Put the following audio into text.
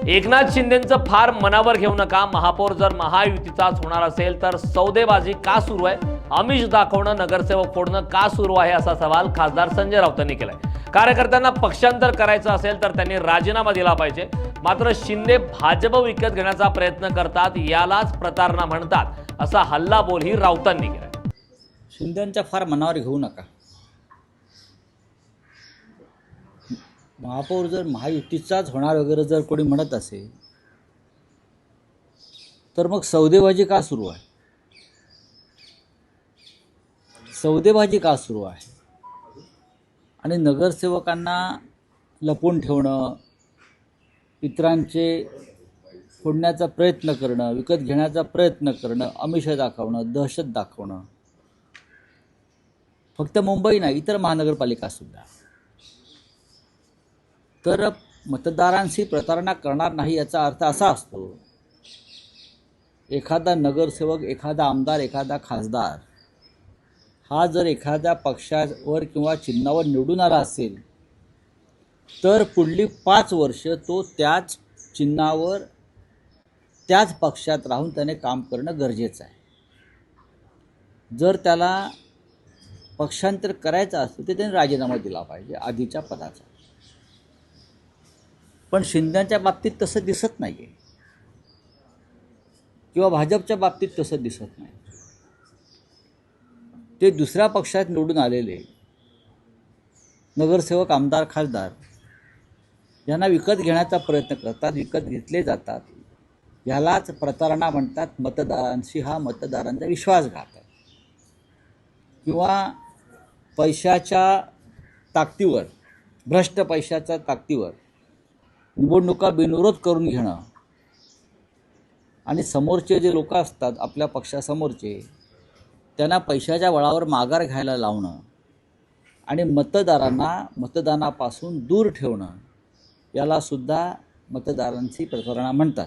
एकनाथ शिंदेंचं फार मनावर घेऊ नका. महापौर जर महायुतीचाच होणार असेल तर सौदेबाजी का सुरू आहे? आमिष दाखवणं, नगरसेवक फोडणं का सुरू आहे, असा सवाल खासदार संजय राऊतांनी केलाय. कार्यकर्त्यांना पक्षांतर करायचं असेल तर त्यांनी राजीनामा दिला पाहिजे. मात्र शिंदे भाजप विकत घेण्याचा प्रयत्न करतात, यालाच प्रतारणा म्हणतात, असा हल्लाबोलही राऊतांनी केलाय. शिंदेंच्या फार मनावर घेऊ नका. महापौर जर महायुतीचाच होणार वगैरे जर कोणी म्हणत असेल तर मग सौदेबाजी का सुरू आहे? सौदेबाजी का सुरू आहे? आणि नगरसेवकांना लपवून ठेवणं, इतरांचे फोडण्याचा प्रयत्न करणं, विकत घेण्याचा प्रयत्न करणं, आमिष दाखवणं, दहशत दाखवणं, फक्त मुंबई नाही, इतर महानगरपालिकासुद्धा. तर मतदारांशी प्रतारणा करणार नाही याचा अर्थ असा असतो, एखादा नगरसेवक, एखादा आमदार, एखादा खासदार हा जर एखाद्या पक्षावर किंवा चिन्हावर निवडून आला असेल तर पुढली 5 वर्ष तो त्याच चिन्हावर, त्याच पक्षात राहून त्याने काम करणं गरजेचं आहे. जर त्याला पक्षांतर करायचं असेल तर त्याने राजीनामा दिला पाहिजे आधीच्या पदाचा. पण शिंदेच्या बाबतीत तसं दिसत नाही आहे किंवा भाजपच्या बाबतीत तसं दिसत नाही. ते दुसऱ्या पक्षात निवडून आलेले नगरसेवक, आमदार, खासदार यांना विकत घेण्याचा प्रयत्न करतात, विकत घेतले जातात. यालाच प्रतारणा म्हणतात. मतदारांशी हा मतदारांचा विश्वासघात आहे. किंवा पैशाच्या ताकदीवर, भ्रष्ट पैशाच्या ताकदीवर निवडणुका बिनविरोध करून घेणं आणि समोरचे जे लोक असतात आपल्या पक्षासमोरचे, त्यांना पैशाच्या बळावर माघार घ्यायला लावणं आणि मतदारांना मतदानापासून दूर ठेवणं, याला सुद्धा मतदारांची प्रतारणा म्हणतात.